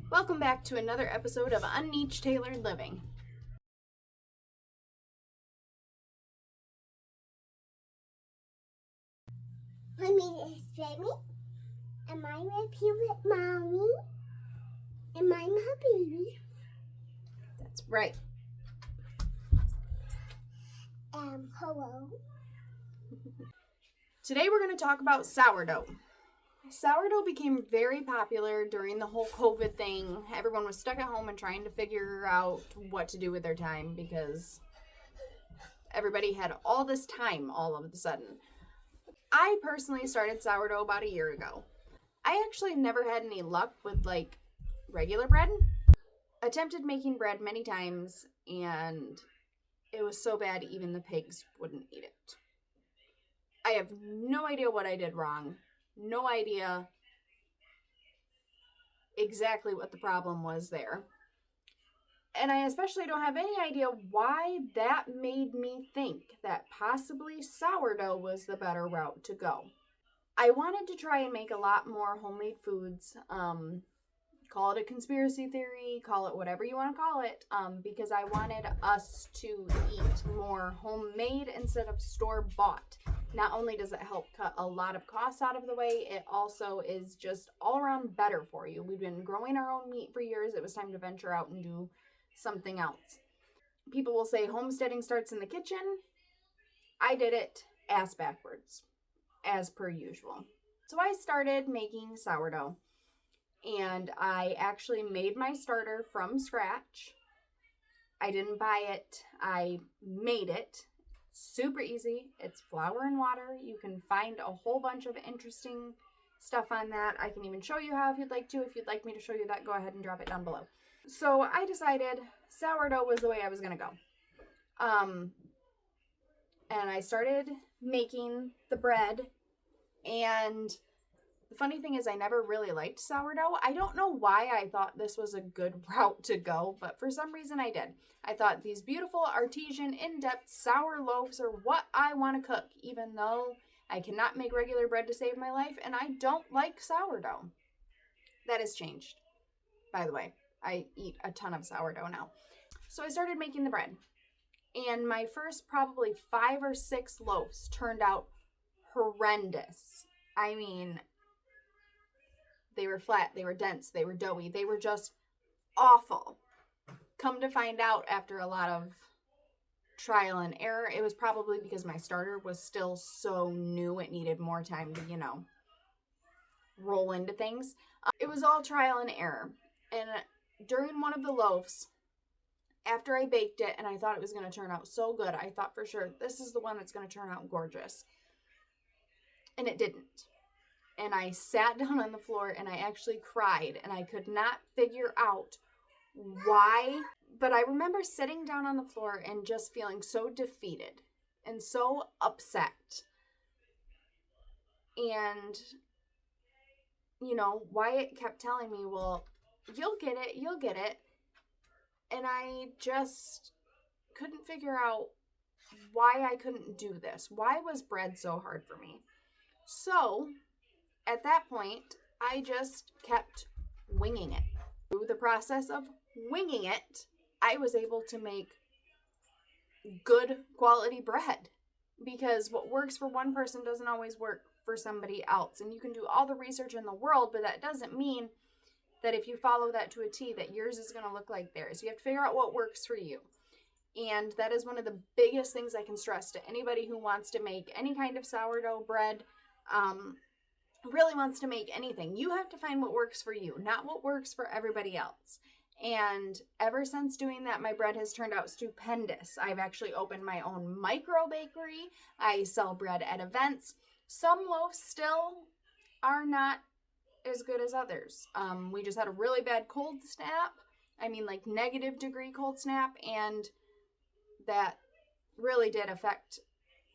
Welcome back to another episode of Unnichedtaylored Living. My name is Jamie, and I'm here with Mommy, and I'm her baby. That's right. Hello. Today we're going to talk about sourdough. Sourdough became very popular during the whole COVID thing. Everyone was stuck at home and trying to figure out what to do with their time because everybody had all this time all of a sudden. I personally started sourdough about a year ago. I actually never had any luck with regular bread. Attempted making bread many times and it was so bad even the pigs wouldn't eat it. I have no idea what I did wrong. No idea exactly what the problem was there. And I especially don't have any idea why that made me think that possibly sourdough was the better route to go. I wanted to try and make a lot more homemade foods. Call it a conspiracy theory, call it whatever you want to call it, because I wanted us to eat more homemade instead of store-bought. Not only does it help cut a lot of costs out of the way, it also is just all around better for you. We've been growing our own meat for years. It was time to venture out and do something else. People will say homesteading starts in the kitchen. I did it ass backwards, as per usual. So I started making sourdough. And I actually made my starter from scratch. I didn't buy it. I made it. Super easy. It's flour and water. You can find a whole bunch of interesting stuff on that. I can even show you how if you'd like to. If you'd like me to show you that, go ahead and drop it down below. So I decided sourdough was the way I was going to go. And I started making the bread, and the funny thing is I never really liked sourdough. I don't know why I thought this was a good route to go, but for some reason I did. I thought these beautiful artesian in-depth sour loaves are what I want to cook, even though I cannot make regular bread to save my life, and I don't like sourdough. That has changed, by the way. I eat a ton of sourdough now. So I started making the bread, and my first probably 5 or 6 loaves turned out horrendous. I mean, they were flat, they were dense, they were doughy, they were just awful. Come to find out after a lot of trial and error, it was probably because my starter was still so new, it needed more time to, roll into things. It was all trial and error. And during one of the loaves, after I baked it and I thought it was going to turn out so good, I thought for sure, this is the one that's going to turn out gorgeous. And it didn't. And I sat down on the floor and I actually cried and I could not figure out why. But I remember sitting down on the floor and just feeling so defeated and so upset. And, Wyatt kept telling me, well, you'll get it. And I just couldn't figure out why I couldn't do this. Why was bread so hard for me? So at that point, I just kept winging it. Through the process of winging it, I was able to make good quality bread, because what works for one person doesn't always work for somebody else. And you can do all the research in the world, but that doesn't mean that if you follow that to a T, that yours is going to look like theirs. You have to figure out what works for you. And that is one of the biggest things I can stress to anybody who wants to make any kind of sourdough bread, really wants to make anything. You have to find what works for you, not what works for everybody else. And ever since doing that, my bread has turned out stupendous. I've actually opened my own micro bakery. I sell bread at events. Some loaves still are not as good as others. We just had a really bad cold snap. I mean, like -degree cold snap, and that really did affect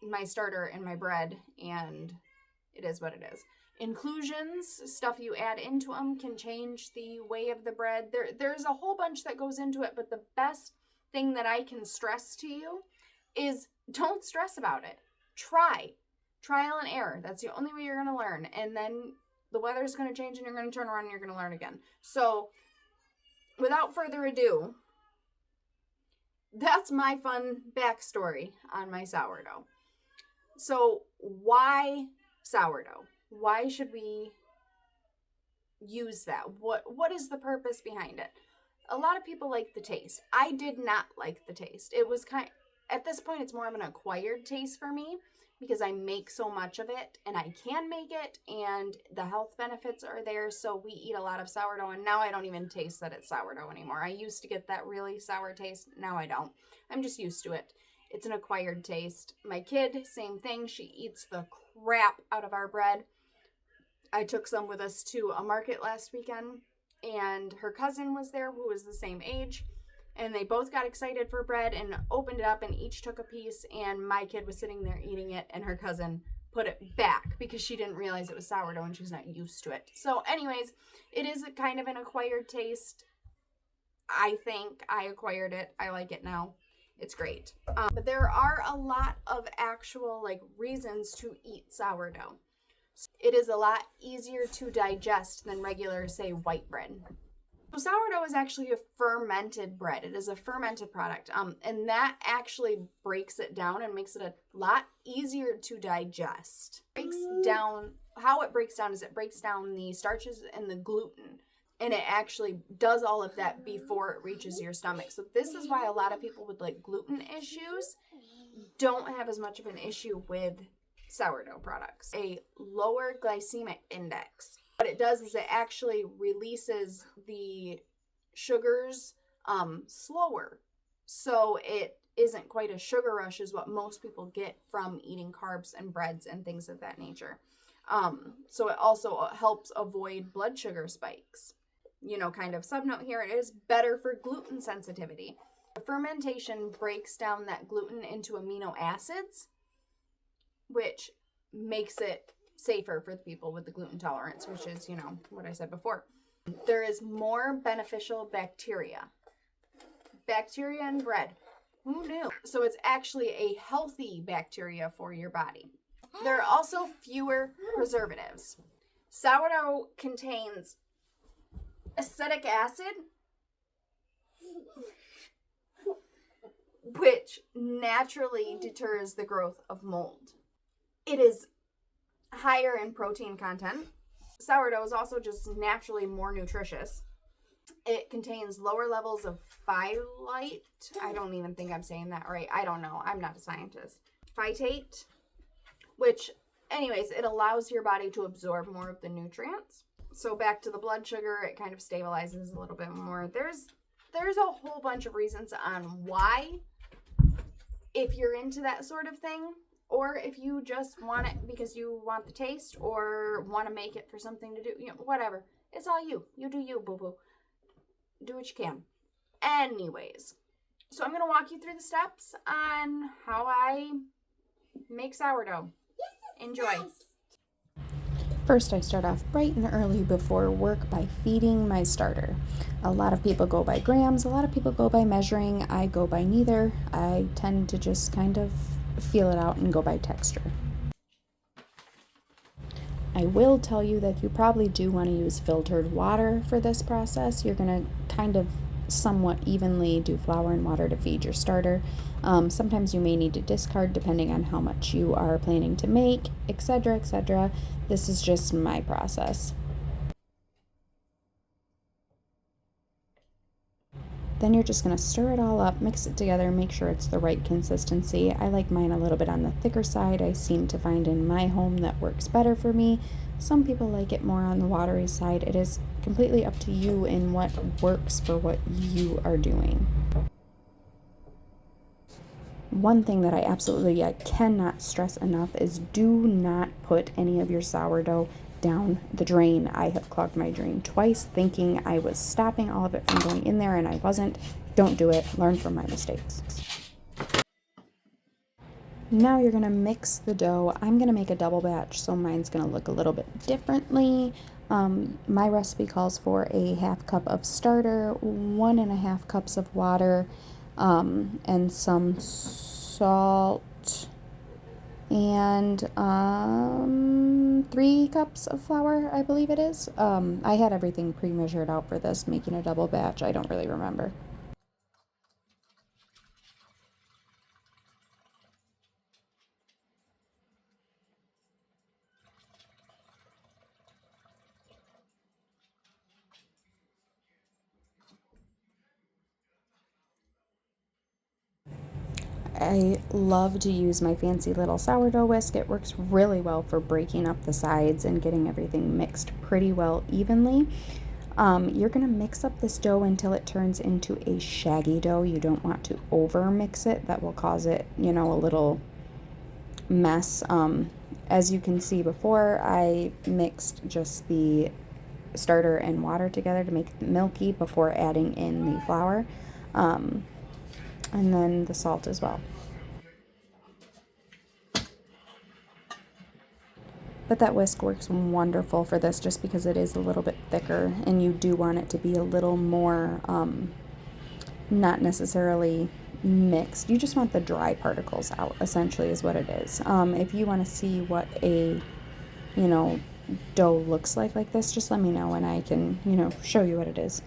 my starter and my bread, and it is what it is. Inclusions, stuff you add into them, can change the way of the bread. There's a whole bunch that goes into it, but the best thing that I can stress to you is don't stress about it. Try. Trial and error. That's the only way you're going to learn. And then the weather's going to change and you're going to turn around and you're going to learn again. So without further ado, that's my fun backstory on my sourdough. So why sourdough? Why should we use that? What is the purpose behind it? A lot of people like the taste. I did not like the taste. It was at this point, it's more of an acquired taste for me because I make so much of it and I can make it and the health benefits are there. So we eat a lot of sourdough and now I don't even taste that it's sourdough anymore. I used to get that really sour taste. Now I don't. I'm just used to it. It's an acquired taste. My kid, same thing. She eats the crap out of our bread. I took some with us to a market last weekend and her cousin was there who was the same age. And they both got excited for bread and opened it up and each took a piece. And my kid was sitting there eating it and her cousin put it back because she didn't realize it was sourdough and she's not used to it. So anyways, it is a kind of an acquired taste. I think I acquired it. I like it now. It's great. But there are a lot of actual reasons to eat sourdough. It is a lot easier to digest than regular, say, white bread. So sourdough is actually a fermented bread. It is a fermented product. And that actually breaks it down and makes it a lot easier to digest. How it breaks down is it breaks down the starches and the gluten. And it actually does all of that before it reaches your stomach. So this is why a lot of people with gluten issues don't have as much of an issue with sourdough products. A lower glycemic index. What it does is it actually releases the sugars slower. So it isn't quite a sugar rush as what most people get from eating carbs and breads and things of that nature. So it also helps avoid blood sugar spikes. Kind of subnote here, it is better for gluten sensitivity. The fermentation breaks down that gluten into amino acids, which makes it safer for the people with the gluten tolerance, which is, what I said before. There is more beneficial bacteria. Bacteria in bread. Who knew? So it's actually a healthy bacteria for your body. There are also fewer preservatives. Sourdough contains acetic acid, which naturally deters the growth of mold. It is higher in protein content. Sourdough is also just naturally more nutritious. It contains lower levels of phytate. I don't even think I'm saying that right. I don't know. I'm not a scientist. Phytate, which, anyways, it allows your body to absorb more of the nutrients. So back to the blood sugar, it kind of stabilizes a little bit more. There's a whole bunch of reasons on why, if you're into that sort of thing, or if you just want it because you want the taste or want to make it for something to do, whatever. It's all you. You do you, boo-boo. Do what you can. Anyways, so I'm going to walk you through the steps on how I make sourdough. Enjoy. Nice. First, I start off bright and early before work by feeding my starter. A lot of people go by grams, a lot of people go by measuring. I go by neither. I tend to just kind of feel it out and go by texture. I will tell you that you probably do want to use filtered water for this process. You're going to kind of somewhat evenly do flour and water to feed your starter. Sometimes you may need to discard depending on how much you are planning to make, etc., etc. This is just my process. Then you're just going to stir it all up, mix it together, make sure it's the right consistency. I like mine a little bit on the thicker side. I seem to find in my home that works better for me. Some people like it more on the watery side. It is completely up to you in what works for what you are doing. One thing that I cannot stress enough is do not put any of your sourdough down the drain. I have clogged my drain twice thinking I was stopping all of it from going in there and I wasn't. Don't do it. Learn from my mistakes. Now you're going to mix the dough. I'm going to make a double batch, so mine's going to look a little bit differently. My recipe calls for a 1/2 cup of starter, 1.5 cups of water, and some salt, and 3 cups of flour, I believe it is. I had everything pre-measured out for this, making a double batch. I don't really remember. I love to use my fancy little sourdough whisk. It works really well for breaking up the sides and getting everything mixed pretty well evenly. You're going to mix up this dough until it turns into a shaggy dough. You don't want to over mix it. That will cause it, you know, a little mess. As you can see before, I mixed just the starter and water together to make it milky before adding in the flour. And then the salt as well. But that whisk works wonderful for this just because it is a little bit thicker and you do want it to be a little more, not necessarily mixed. You just want the dry particles out, essentially, is what it is. If you want to see what a, you know, dough looks like this, just let me know and I can, you know, show you what it is.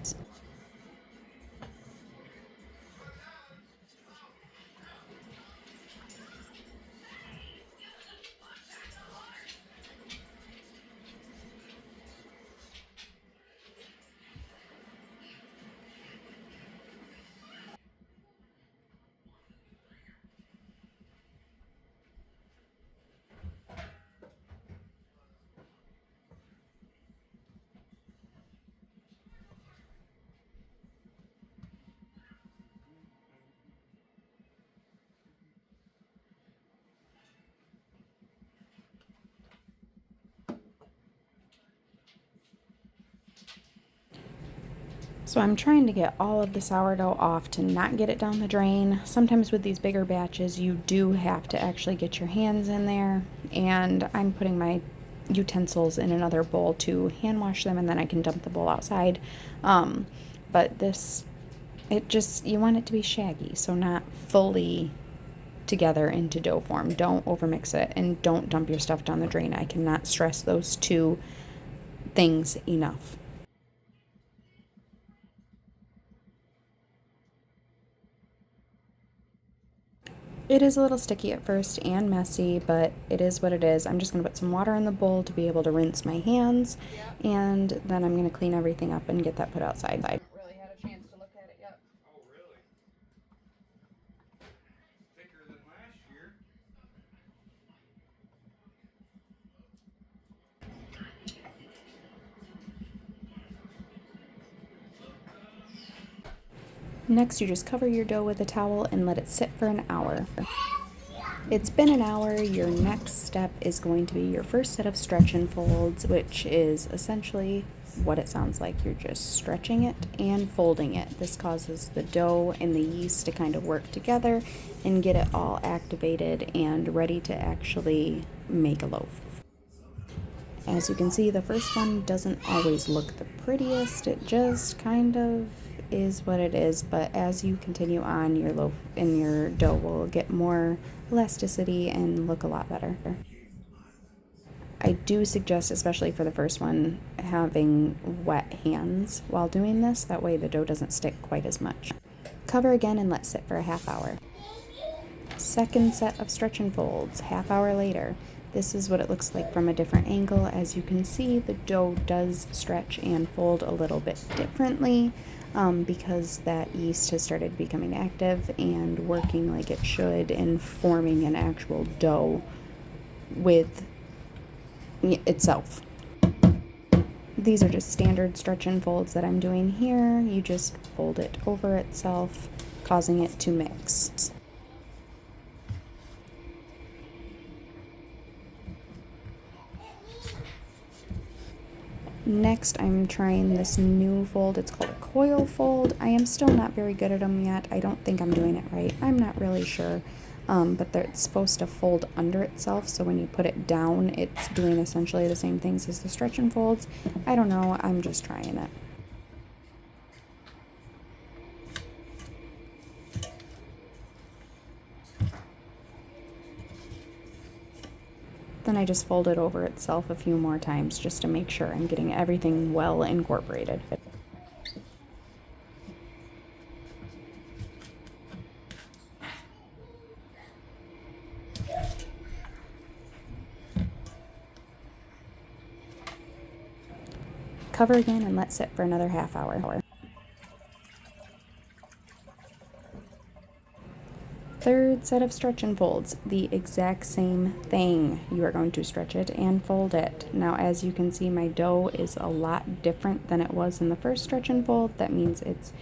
So I'm trying to get all of the sourdough off to not get it down the drain. Sometimes with these bigger batches, you do have to actually get your hands in there. And I'm putting my utensils in another bowl to hand wash them, and then I can dump the bowl outside. But this, you want it to be shaggy, so not fully together into dough form. Don't overmix it, and don't dump your stuff down the drain. I cannot stress those two things enough. It is a little sticky at first and messy, but it is what it is. I'm just going to put some water in the bowl to be able to rinse my hands, and then I'm going to clean everything up and get that put outside. I haven't really had a chance to look at it yet. Oh, really? Thicker than last year. Next, you just cover your dough with a towel and let it sit for an hour. It's been an hour. Your next step is going to be your first set of stretch and folds, which is essentially what it sounds like. You're just stretching it and folding it. This causes the dough and the yeast to kind of work together and get it all activated and ready to actually make a loaf. As you can see, the first one doesn't always look the prettiest. It just kind of is what it is, but as you continue on, your loaf and your dough will get more elasticity and look a lot better. I do suggest, especially for the first one, having wet hands while doing this. That way the dough doesn't stick quite as much. Cover again and let sit for a half hour. Second set of stretch and folds, half hour later. This is what it looks like from a different angle. As you can see, the dough does stretch and fold a little bit differently because that yeast has started becoming active and working like it should and forming an actual dough with itself. These are just standard stretch and folds that I'm doing here. You just fold it over itself, causing it to mix. Next, I'm trying this new fold. It's called a coil fold. I am still not very good at them yet. I don't think I'm doing it right. I'm not really sure. But it's supposed to fold under itself, so when you put it down, it's doing essentially the same things as the stretch and folds. I don't know. I'm just trying it. Then I just fold it over itself a few more times just to make sure I'm getting everything well incorporated. Cover again and let sit for another half hour. Third set of stretch and folds, the exact same thing. You are going to stretch it and fold it. Now, as you can see, my dough is a lot different than it was in the first stretch and fold. That means it's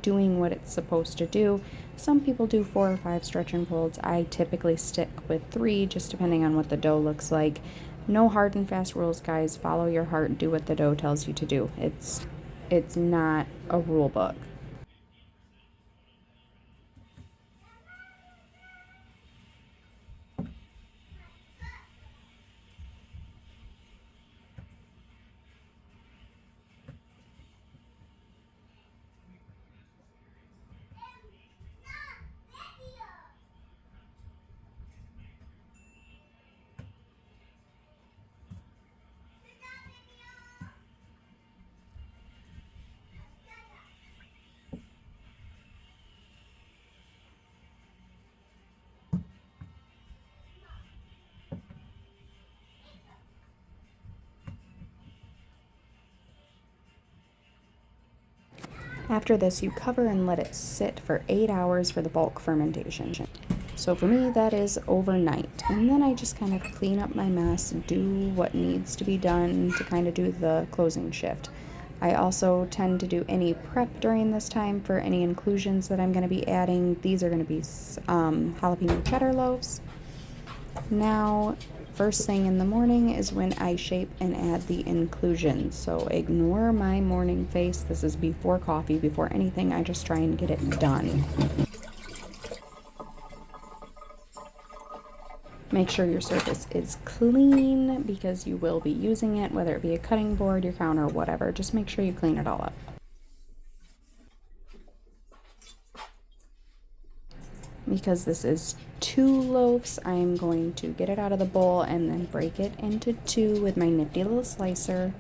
doing what it's supposed to do. Some people do 4 or 5 stretch and folds. I typically stick with 3, just depending on what the dough looks like. No hard and fast rules, guys. Follow your heart. Do what the dough tells you to do. It's not a rule book. After this, you cover and let it sit for 8 hours for the bulk fermentation. So for me, that is overnight. And then I just kind of clean up my mess, do what needs to be done to kind of do the closing shift. I also tend to do any prep during this time for any inclusions that I'm going to be adding. These are going to be jalapeno cheddar loaves. Now, first thing in the morning is when I shape and add the inclusions. So ignore my morning face. This is before coffee, before anything. I just try and get it done. Make sure your surface is clean because you will be using it, whether it be a cutting board, your counter, whatever. Just make sure you clean it all up. Because this is 2 loaves, I'm going to get it out of the bowl and then break it into 2 with my nifty little slicer.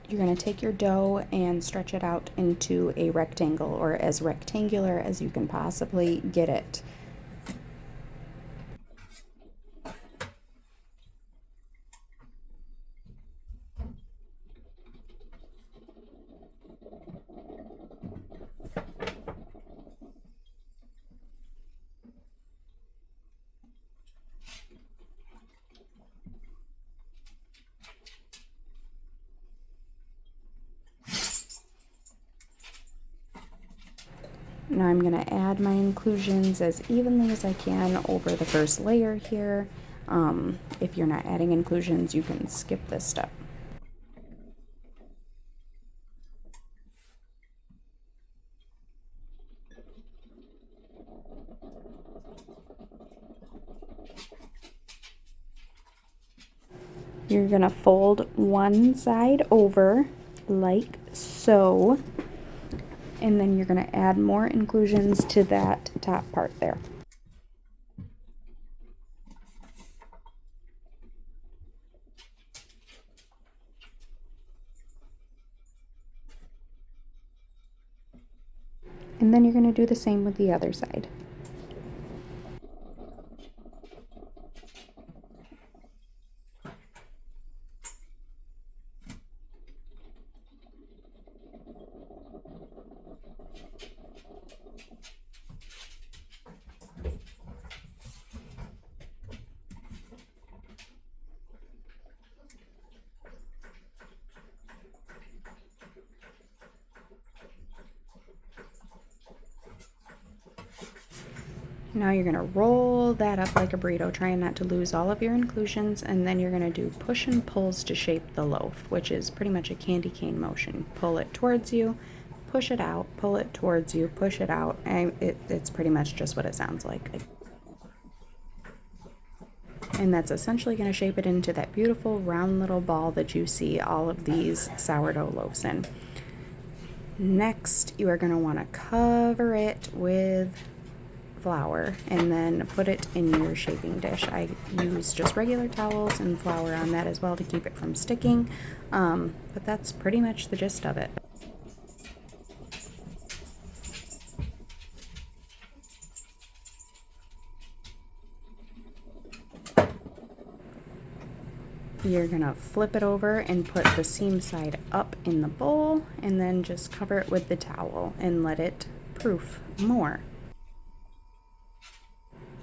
You're going to take your dough and stretch it out into a rectangle, or as rectangular as you can possibly get it. Now I'm going to add my inclusions as evenly as I can over the first layer here. If you're not adding inclusions, you can skip this step. You're going to fold one side over like so. And then you're going to add more inclusions to that top part there. And then you're going to do the same with the other side. Now you're going to roll that up like a burrito, trying not to lose all of your inclusions, and then you're going to do push and pulls to shape the loaf, which is pretty much a candy cane motion. Pull it towards you, push it out, pull it towards you, push it out, and it's pretty much just what it sounds like. And that's essentially going to shape it into that beautiful round little ball that you see all of these sourdough loaves in. Next, you are going to want to cover it with flour and then put it in your shaping dish. I use just regular towels and flour on that as well to keep it from sticking, but that's pretty much the gist of it. You're gonna flip it over and put the seam side up in the bowl, and then just cover it with the towel and let it proof more.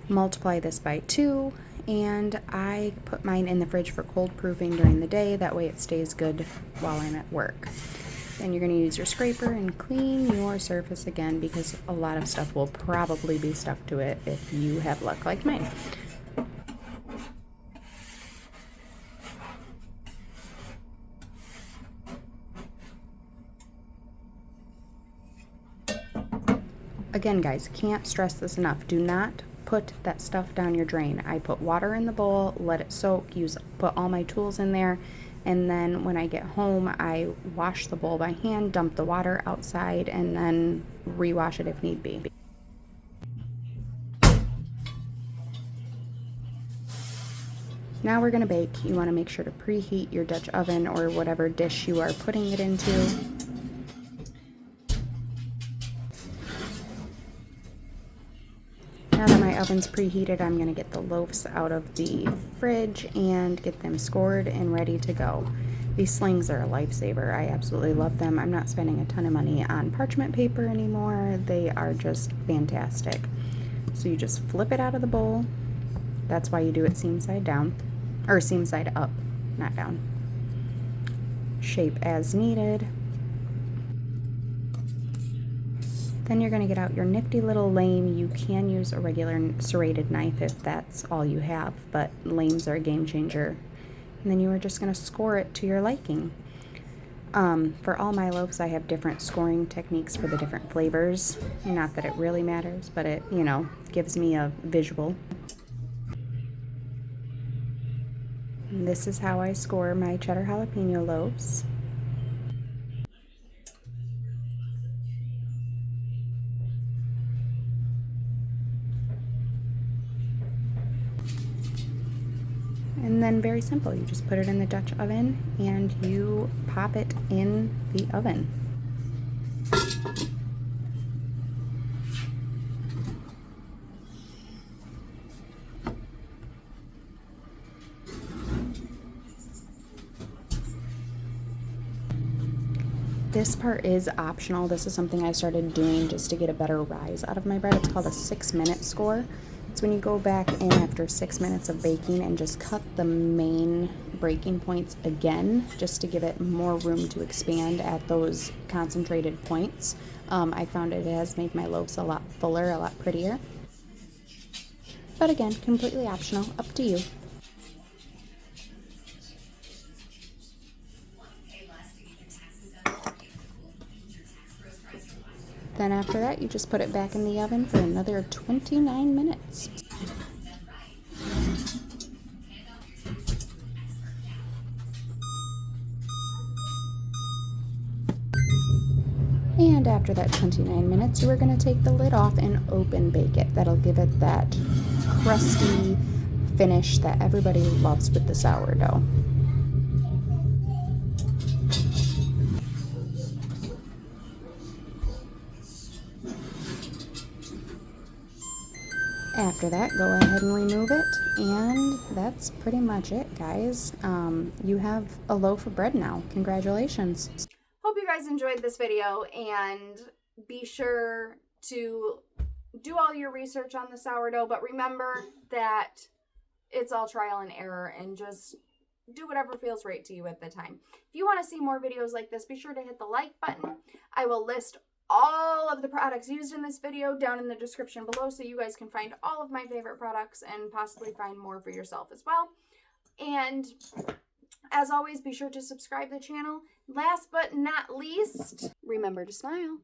Multiply this by 2, and I put mine in the fridge for cold proofing during the day. That way it stays good while I'm at work. Then you're going to use your scraper and clean your surface again, because a lot of stuff will probably be stuck to it if you have luck like mine. Again, guys, can't stress this enough. Do not put that stuff down your drain. I put water in the bowl, let it soak, put all my tools in there, and then when I get home, I wash the bowl by hand, dump the water outside, and then rewash it if need be. Now we're going to bake. You want to make sure to preheat your Dutch oven or whatever dish you are putting it into. Now that my oven's preheated, I'm going to get the loaves out of the fridge and get them scored and ready to go. These slings are a lifesaver. I absolutely love them. I'm not spending a ton of money on parchment paper anymore. They are just fantastic. So you just flip it out of the bowl. That's why you do it seam side down, or seam side up, not down. Shape as needed. Then you're going to get out your nifty little lame. You can use a regular serrated knife if that's all you have, but lames are a game changer. And then you are just going to score it to your liking. For all my loaves, I have different scoring techniques for the different flavors. Not that it really matters, but it, gives me a visual. And this is how I score my cheddar jalapeno loaves. And then very simple, you just put it in the Dutch oven and you pop it in the oven. This part is optional. This is something I started doing just to get a better rise out of my bread. It's called a 6-minute score. It's when you go back in after 6 minutes of baking and just cut the main breaking points again, just to give it more room to expand at those concentrated points. I found it has made my loaves a lot fuller, a lot prettier. But again, completely optional, up to you. Then after that, you just put it back in the oven for another 29 minutes. And after that 29 minutes, you are going to take the lid off and open bake it. That'll give it that crusty finish that everybody loves with the sourdough. After that, go ahead and remove it, and that's pretty much it, guys. You have a loaf of bread now. Congratulations. Hope you guys enjoyed this video, and be sure to do all your research on the sourdough, but remember that it's all trial and error, and just do whatever feels right to you at the time. If you want to see more videos like this, be sure to hit the like button. I will list all of the products used in this video down in the description below so you guys can find all of my favorite products and possibly find more for yourself as well. And as always, be sure to subscribe to the channel. Last but not least, remember to smile.